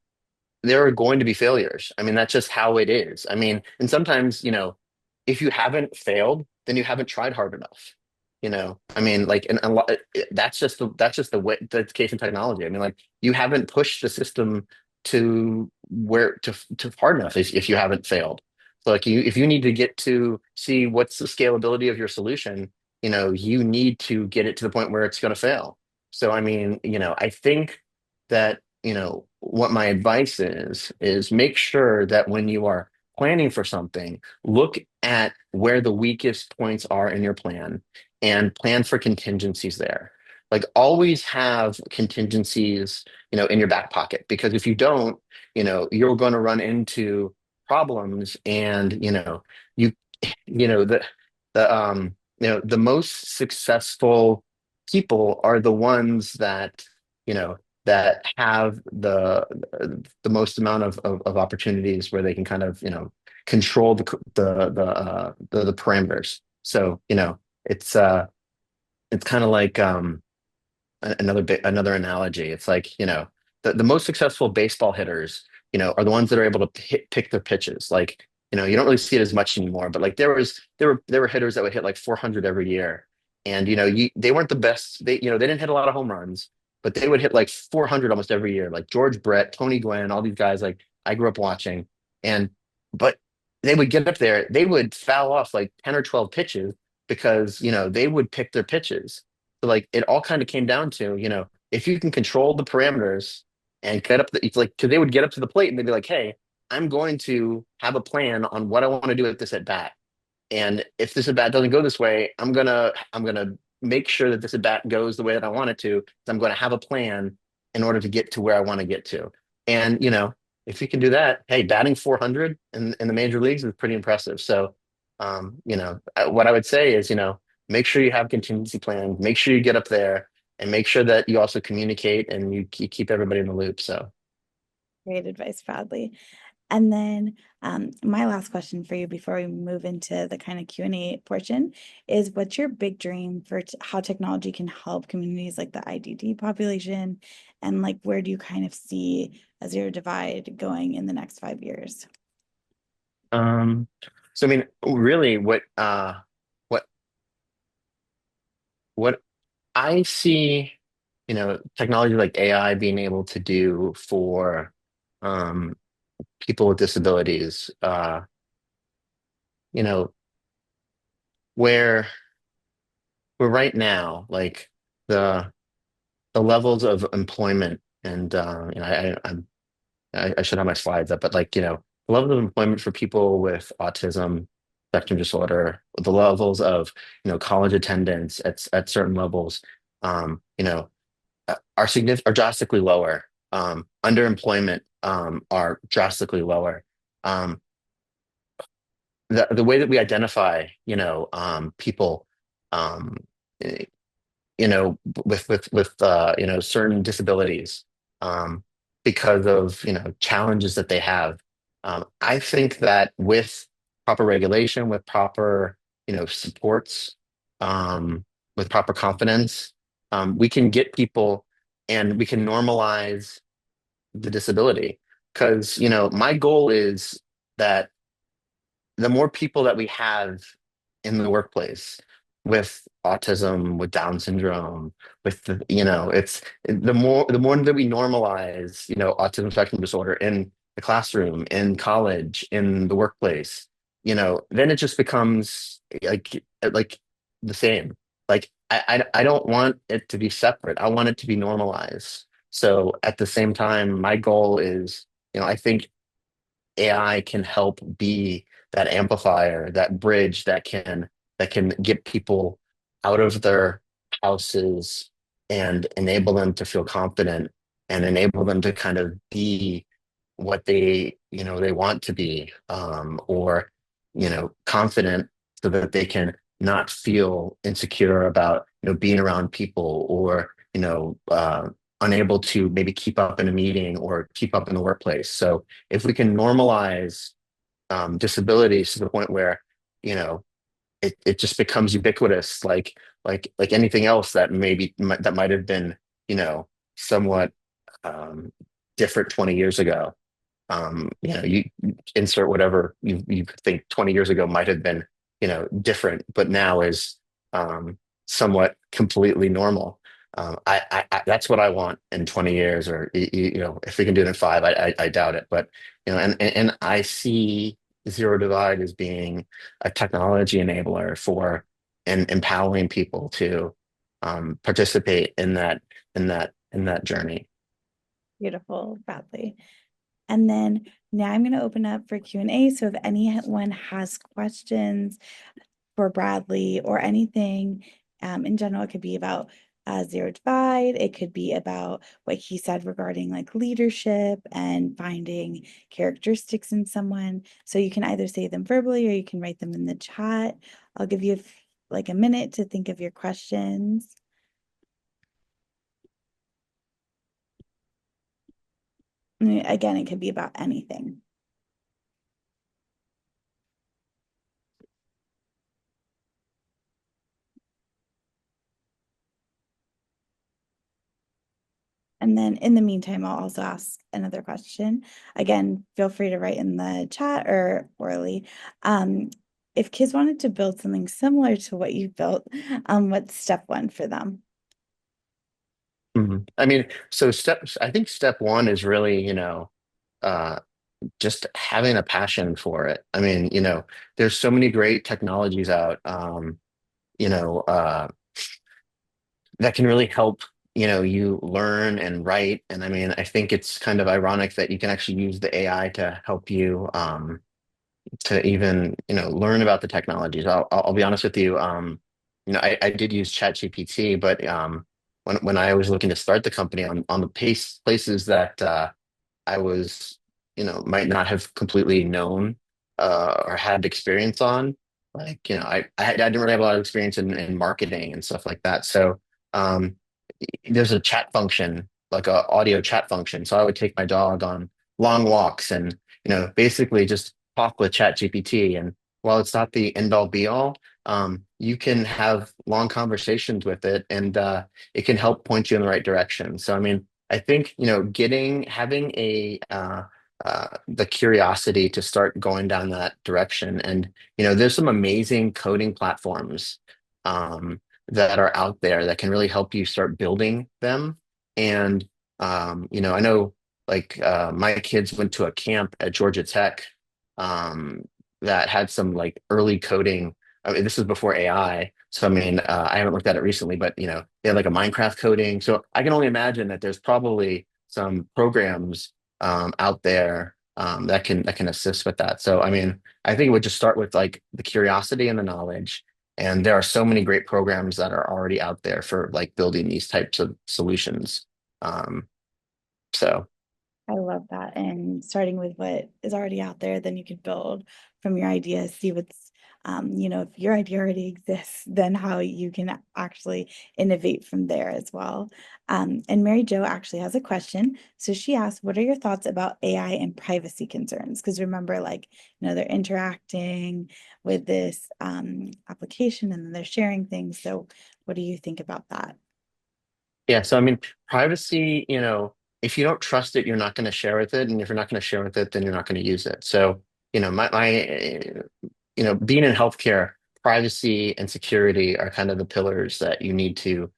there are going to be failures. I mean, that's just how it is. I mean, and sometimes, if you haven't failed, then you haven't tried hard enough. I mean, like, and a lot, that's just the way that's the case in technology. I mean, like, you haven't pushed the system to where to hard enough if you haven't failed. So, like, if you need to get to see what's the scalability of your solution, you need to get it to the point where it's going to fail. So, I mean, I think that what my advice is make sure that when you are planning for something, look at where the weakest points are in your plan and plan for contingencies there. Like always have contingencies, in your back pocket because if you don't, you're going to run into problems and, you the most successful people are the ones that have the most amount of opportunities where they can kind of control the parameters. So it's kind of like another analogy. It's like the most successful baseball hitters are the ones that are able to pick their pitches. Like you don't really see it as much anymore, but like there were hitters that would hit like 400 every year, and they weren't the best. They didn't hit a lot of home runs, but they would hit like 400 almost every year. Like George Brett, Tony Gwynn, all these guys like I grew up watching, and but they would get up there, they would foul off like 10 or 12 pitches because they would pick their pitches. So like it all kind of came down to, if you can control the parameters and get up it's like, cause they would get up to the plate and they'd be like, hey, I'm going to have a plan on what I want to do at this at bat. And if this at bat doesn't go this way, I'm gonna make sure that this at bat goes the way that I want it to. I'm going to have a plan in order to get to where I want to get to. And if you can do that, hey, batting 400 in the major leagues is pretty impressive. So, what I would say is, make sure you have contingency plans, make sure you get up there, and make sure that you also communicate and you keep everybody in the loop. So, Great advice, Bradley. And then my last question for you before we move into the kind of Q&A portion is what's your big dream for how technology can help communities like the IDD population? And like, where do you kind of see a zero divide going in the next 5 years? um, so I mean, really, what what I see, technology like AI being able to do for um, people with disabilities, you know, where we're right now, like the the levels of employment, and I should have my slides up, but like the levels of employment for people with autism spectrum disorder, the levels of college attendance at certain levels, are drastically lower. Underemployment are drastically lower. Um, the way that we identify, people, um, eh, with certain disabilities, um, because of challenges that they have. I think that with proper regulation, with proper supports, with proper confidence, we can get people and we can normalize the disability. Because my goal is that the more people that we have in the workplace with autism, with Down syndrome, with the, it's the more that we normalize, autism spectrum disorder in the classroom, in college, in the workplace, then it just becomes like the same. Like I don't want it to be separate. I want it to be normalized. So at the same time, my goal is, I think AI can help be that amplifier, that bridge that can get people out of their houses and enable them to feel confident and enable them to kind of be what they want to be, or confident so that they can not feel insecure about being around people or unable to maybe keep up in a meeting or keep up in the workplace. So if we can normalize disabilities to the point where you know it just becomes ubiquitous, like anything else that that might have been somewhat um, different 20 years ago. You insert whatever you think 20 years ago might have been different, but now is somewhat completely normal. That's what I want in 20 years, or if we can do it in five, I doubt it. But and I see Zero Divide as being a technology enabler for and empowering people to participate in that journey. Beautiful, Bradley. And then now I'm going to open up for Q&A. So if anyone has questions for Bradley or anything in general, it could be about Zero Divide. It could be about what he said regarding like leadership and finding characteristics in someone. So you can either say them verbally or you can write them in the chat. I'll give you like a minute to think of your questions. Again, it could be about anything. And then in the meantime, I'll also ask another question. Again, feel free to write in the chat or orally. If kids wanted to build something similar to what you built, what's step one for them? I mean, so I think step one is really, uh, just having a passion for it. I mean, there's so many great technologies out, you know, uh, that can really help, you learn and write. And I mean, I think it's kind of ironic that you can actually use the AI to help you, to even learn about the technologies. I'll be honest with you. I did use ChatGPT, but when I was looking to start the company on the places that I was might not have completely known or had experience on, like I didn't really have a lot of experience in marketing and stuff like that. So um, there's a chat function, like a audio chat function. So I would take my dog on long walks and, basically just talk with Chat GPT. And while it's not the end all be all, you can have long conversations with it and it can help point you in the right direction. So, I mean, I think, having the curiosity to start going down that direction. And, there's some amazing coding platforms. That are out there that can really help you start building them. And I know like my kids went to a camp at Georgia Tech um, that had some like early coding. I mean, this is before AI, so I mean, I haven't looked at it recently, but they had like a Minecraft coding. So I can only imagine that there's probably some programs out there that can assist with that. So I mean, I think it would just start with like the curiosity and the knowledge, and there are so many great programs that are already out there for like building these types of solutions. Um, so I love that. And starting with what is already out there, then you could build from your ideas, see what's, if your idea already exists, then how you can actually innovate from there as well. And Mary Jo actually has a question. So she asked, what are your thoughts about AI and privacy concerns? Because remember, like, they're interacting with this application and then they're sharing things. So what do you think about that? yeah, so I mean, privacy, if you don't trust it, you're not going to share with it, and if you're not going to share with it, then you're not going to use it. So, being in healthcare, privacy and security are kind of the pillars that you need to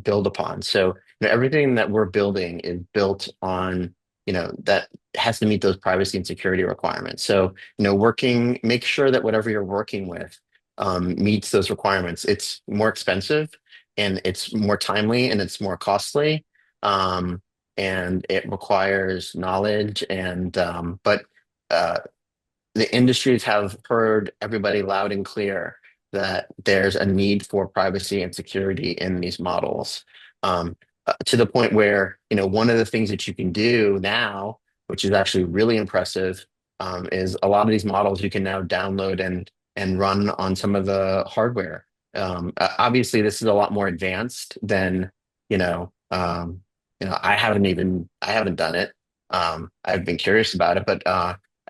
build upon. So, everything that we're building is built on, that has to meet those privacy and security requirements. So, make sure that whatever you're working with meets those requirements. It's more expensive and it's more timely and it's more costly. Um, and it requires knowledge but uh, the industries have heard everybody loud and clear that there's a need for privacy and security in these models. To the point where, one of the things that you can do now, which is actually really impressive, is a lot of these models you can now download and run on some of the hardware. Obviously, this is a lot more advanced than, you know, um, I haven't done it. I've been curious about it, but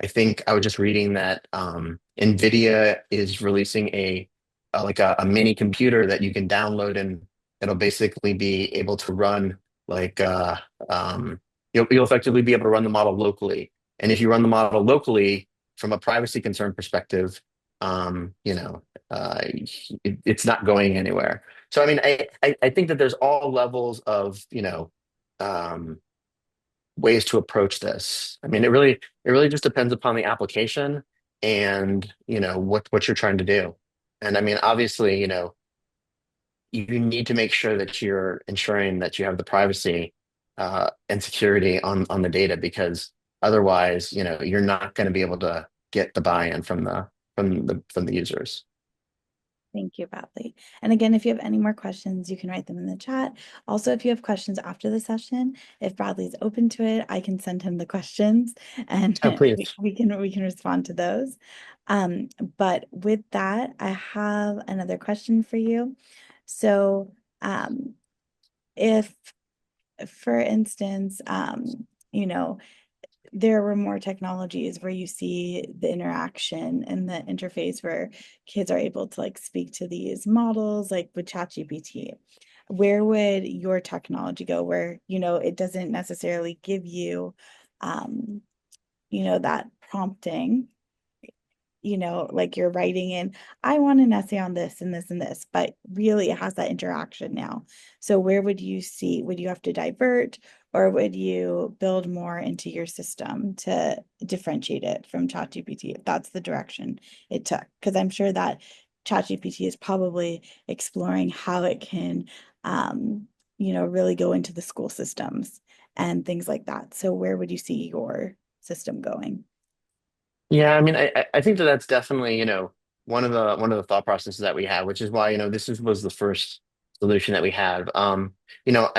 I think I was just reading that NVIDIA is releasing a mini computer that you can download and it'll basically be able to run like you'll effectively be able to run the model locally. And if you run the model locally from a privacy concern perspective, um, you know, it's not going anywhere. So I mean, I think that there's all levels of um, ways to approach this. I mean, it really just depends upon the application and what you're trying to do. And I mean, obviously, you need to make sure that you're ensuring that you have the privacy and security on the data because otherwise, you're not going to be able to get the buy-in from the users. Thank you, Bradley. And again, if you have any more questions, you can write them in the chat. Also, if you have questions after the session, if Bradley's open to it, I can send him the questions and Oh, please. we can respond to those. But with that, I have another question for you. So, if, for instance, you know, there were more technologies where you see the interaction and the interface where kids are able to like speak to these models, like with ChatGPT. Where would your technology go where, it doesn't necessarily give you, um, that prompting, like you're writing in, I want an essay on this and this and this, but really it has that interaction now. So where would you have to divert or would you build more into your system to differentiate it from ChatGPT if that's the direction it took? Because I'm sure that ChatGPT is probably exploring how it can, really go into the school systems and things like that. So where would you see your system going? Yeah, I mean, I think that that's definitely, one of the thought processes that we have, which is why, was the first solution that we have. I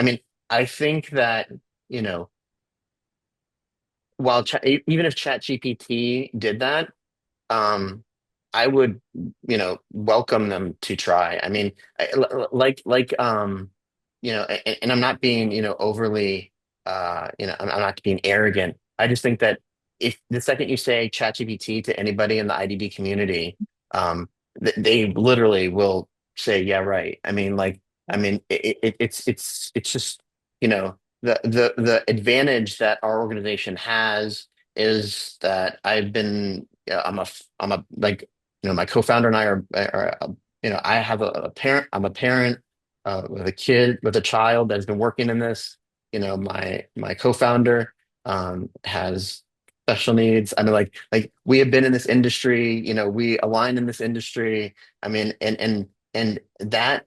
mean, I think that, you know, even if ChatGPT did that, um, I would, welcome them to try. I mean, and I'm not being, overly, I'm not being arrogant. I just think that if the second you say ChatGPT to anybody in the IDB community, um, they literally will say, yeah, right. It's just, the advantage that our organization has is that I'm a like my co-founder and I I have a parent. I'm a parent with a kid with a child that has been working in this. My co-founder has special needs. I mean, like we have been in this industry. We align in this industry. I mean, and that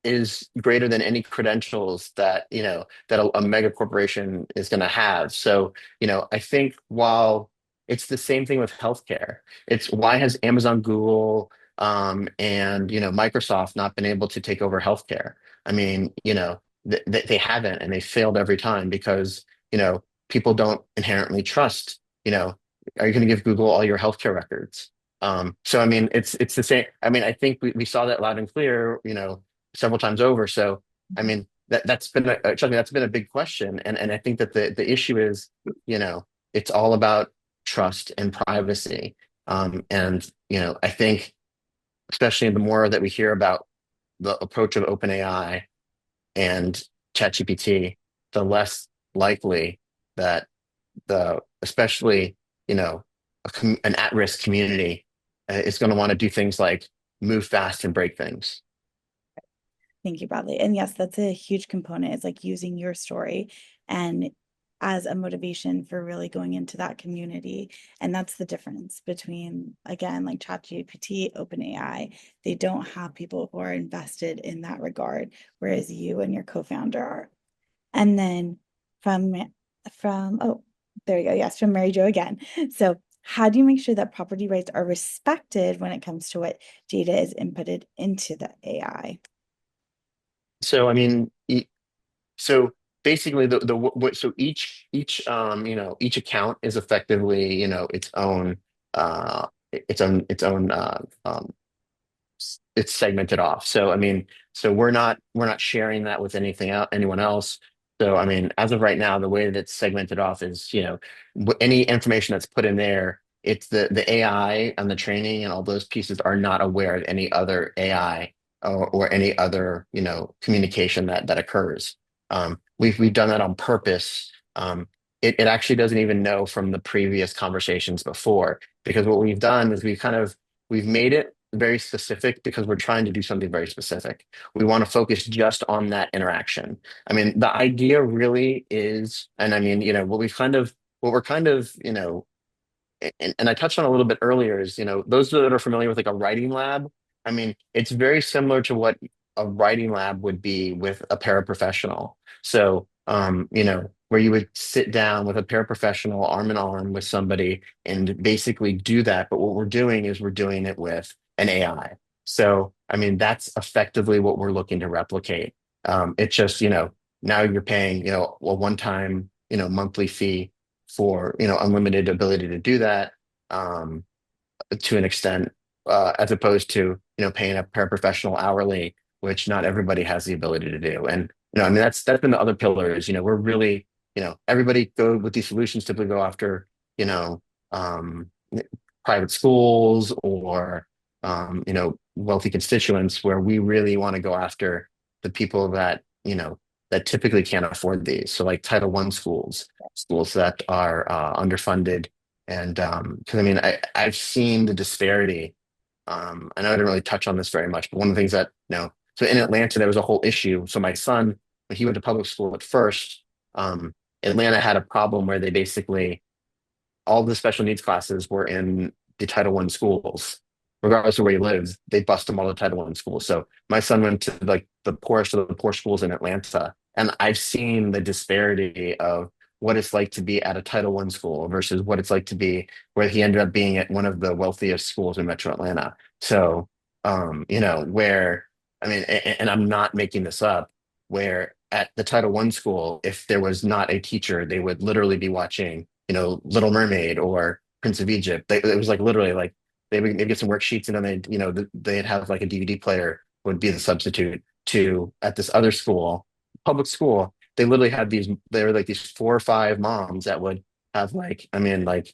is greater than any credentials that a mega corporation is going to have. So, I think while it's the same thing with healthcare, it's why has Amazon, Google, and Microsoft not been able to take over healthcare? I mean, they haven't, and they failed every time because people don't inherently trust. Are you going to give Google all your healthcare records? So I mean, it's the same. I mean, I think we saw that loud and clear. Several times over. So, I mean, trust me, that's been a big question. And I think that the issue is, you know, it's all about trust and privacy. I think especially the more that we hear about the approach of OpenAI and ChatGPT, the less likely that especially, you know, an at-risk community is going to want to do things like move fast and break things. Thank you, Bradley. And yes, that's a huge component. It's like using your story and as a motivation for really going into that community. And that's the difference between, again, like ChatGPT, OpenAI. They don't have people who are invested in that regard, whereas you and your co-founder are. And then from oh, there you go. Yes, from Mary Jo again. So how do you make sure that property rights are respected when it comes to what data is inputted into the AI? So I mean, so basically so each each account is effectively its own it's segmented off. So I mean, so we're not sharing that with anyone else. So I mean, as of right now, the way that it's segmented off is, any information that's put in there, it's the AI and the training and all those pieces are not aware of any other AI or any other, communication that occurs. We've done that on purpose. It actually doesn't even know from the previous conversations before, because what we've done is we've made it very specific because we're trying to do something very specific. We want to focus just on that interaction. I mean, the idea really is, and I mean, what we're kind of, and I touched on a little bit earlier is, those that are familiar with like a writing lab, I mean, it's very similar to what a writing lab would be with a paraprofessional. So, where you would sit down with a paraprofessional arm in arm with somebody and basically do that. But what we're doing is we're doing it with an AI. So, I mean, that's effectively what we're looking to replicate. It's just, now you're paying, a one-time, monthly fee for, unlimited ability to do that, um, to an extent, as opposed to, paying a paraprofessional hourly, which not everybody has the ability to do. And, I mean, that's been the other pillars. We're really, everybody go with these solutions typically go after, um, private schools or, wealthy constituents, where we really want to go after the people that typically can't afford these. So like Title I schools that are underfunded. And because I mean, I've seen the disparity. I know I didn't really touch on this very much, but one of the things that, so in Atlanta, there was a whole issue. So my son, when he went to public school at first, um, Atlanta had a problem where they basically, all the special needs classes were in the Title I schools. Regardless of where he lives, they bust him all the Title I schools. So my son went to like the poorest of the poor schools in Atlanta, and I've seen the disparity of what it's like to be at a Title I school versus what it's like to be where he ended up being at one of the wealthiest schools in Metro Atlanta. So, where I mean, and I'm not making this up, where at the Title I school, if there was not a teacher, they would literally be watching, Little Mermaid or Prince of Egypt. It was like literally like they'd get some worksheets, and then they'd have like a DVD player would be the substitute to at this other school, public school. They literally had they were like these 4 or 5 moms that would have like, I mean, like,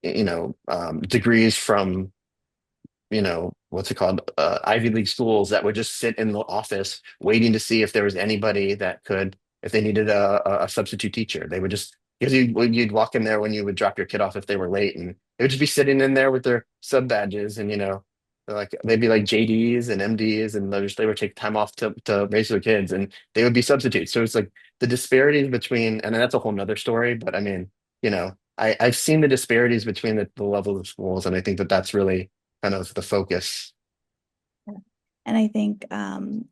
degrees from, what's it called? Ivy League schools that would just sit in the office waiting to see if there was anybody that could, if they needed a substitute teacher. They would just, because you'd walk in there when you would drop your kid off if they were late, and they would just be sitting in there with their sub badges, and, they'd be like JDs and MDs, and they would take time off to raise their kids, and they would be substitutes. So it's like the disparities between, and that's a whole nother story, but I mean, I've seen the disparities between the levels of schools, and I think that that's really kind of the focus. Yeah. And I think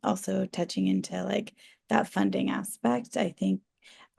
also touching into like that funding aspect, I think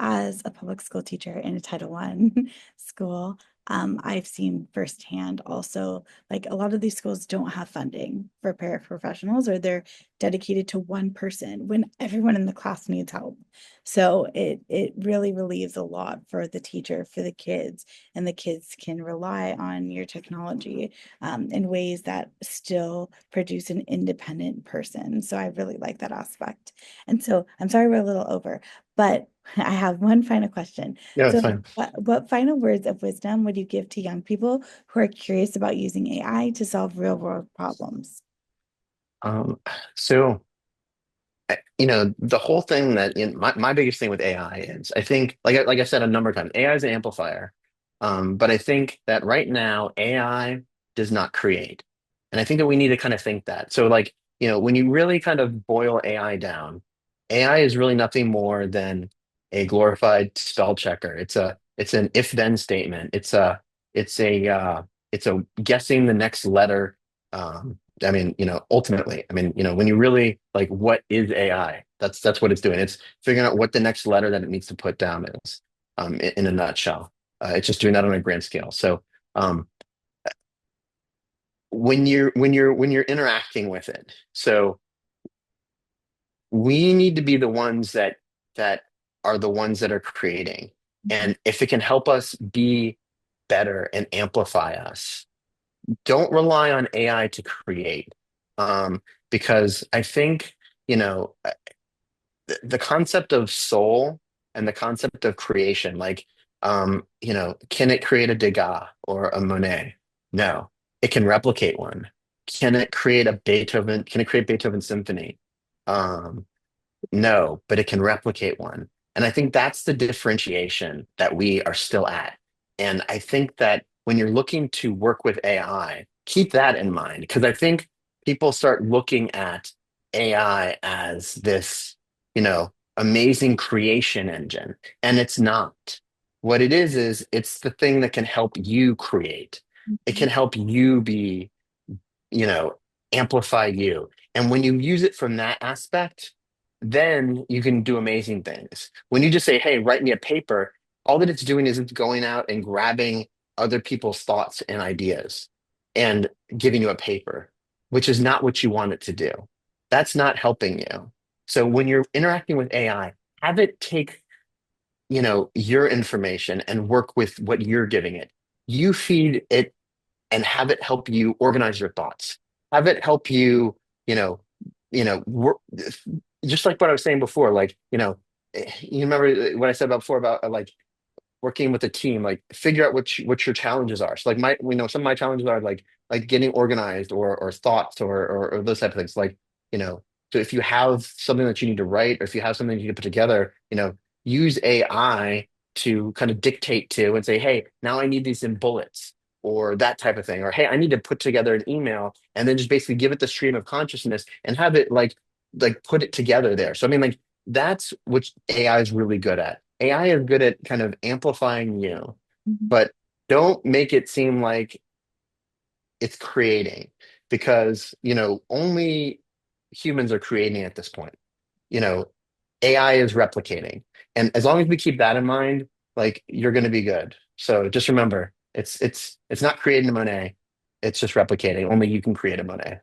as a public school teacher in a Title I school, I've seen firsthand also like a lot of these schools don't have funding for paraprofessionals, or they're dedicated to one person when everyone in the class needs help. So it really relieves a lot for the teacher, for the kids, and the kids can rely on your technology in ways that still produce an independent person. So I really like that aspect. And so I'm sorry we're a little over, but I have one final question. Yeah, it's So, fine. what final words of wisdom would you give to young people who are curious about using AI to solve real world problems? Um, so, the whole thing that my biggest thing with AI is, I think, like I said a number of times, AI is an amplifier. But I think that right now, AI does not create. And I think that we need to kind of think that. So, like, when you really kind of boil AI down, AI is really nothing more than a glorified spell checker. It's an if-then statement. It's a, it's a guessing the next letter. I mean, ultimately, I mean, when you really like, what is AI? That's what it's doing. It's figuring out what the next letter that it needs to put down is, in a nutshell. It's just doing that on a grand scale. So um, when you're interacting with it, so we need to be the ones that are the ones that are creating. Mhm. And if it can help us be better and amplify us, don't rely on AI to create. Because I think, you know, the concept of soul and the concept of creation, like, can it create a Degas or a Monet? No. It can replicate one. Can it create a Beethoven? Can it create Beethoven's symphony? Um, no, but it can replicate one. And I think that's the differentiation that we are still at. And I think that when you're looking to work with AI, keep that in mind, because I think people start looking at AI as this, amazing creation engine, and it's not. What it is it's the thing that can help you create. It can Mhm. help you be, you know, amplify you. And when you use it from that aspect, then you can do amazing things. When you just say, hey, write me a paper, all that it's doing is it's going out and grabbing other people's thoughts and ideas and giving you a paper, which is not what you want it to do. That's not helping you. So when you're interacting with AI, have it take, your information and work with what you're giving it. You feed it and have it help you organize your thoughts. Have it help you, you know, work, just like what I was saying before. Like, you remember what I said about before about like working with a team, like figure out what your challenges are. So like some of my challenges are like getting organized or thoughts or those type of things. Like, you know, so if you have something that you need to write or if you have something you need to put together, use AI to kind of dictate to and say, hey, now I need these in bullets or that type of thing. Or hey, I need to put together an email and then just basically give it the stream of consciousness and have it like put it together there. So I mean, like that's what AI is really good at. AI is good at kind of amplifying you, Mhm. but don't make it seem like it's creating because, only humans are creating at this point. You know, AI is replicating. And as long as we keep that in mind, like you're going to be good. So just remember, it's not creating a Monet. It's just replicating. Only you can create a Monet.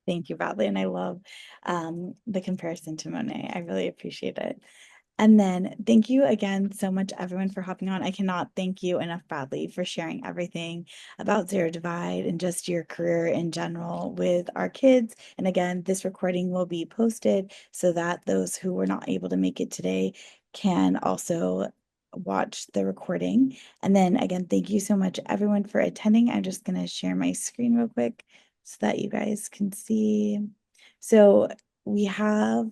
Thank you, Bradley. And I love the comparison to Monet. I really appreciate it. And then thank you again so much, everyone, for hopping on. I cannot thank you enough, Bradley, for sharing everything about Zero Divide and just your career in general with our kids. And again, this recording will be posted so that those who were not able to make it today can also watch the recording. And then again, thank you so much, everyone, for attending. I'm just going to share my screen real quick so that you guys can see. So we have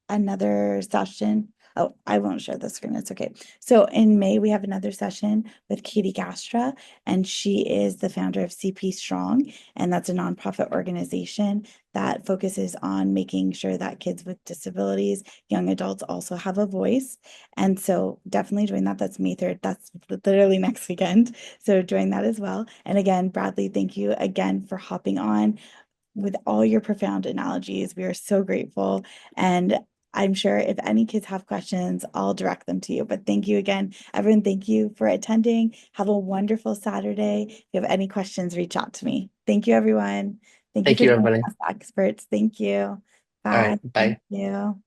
another session. Oh, I won't share the screen. It's okay. So in May, we have another session with Katie Gastra, and she is the founder of CP Strong, and that's a nonprofit organization that focuses on making sure that kids with disabilities, young adults also have a voice. And so definitely join that. That's May 3rd. That's literally next weekend. So join that as well. And again, Bradley, thank you again for hopping on with all your profound analogies. We are so grateful. And I'm sure if any kids have questions, I'll direct them to you. But thank you again, everyone. Thank you for attending. Have a wonderful Saturday. If you have any questions, reach out to me. Thank you, everyone. Thank you Thank for you, joining everybody. us, experts. Thank you. All Bye. right. Thank Bye. you.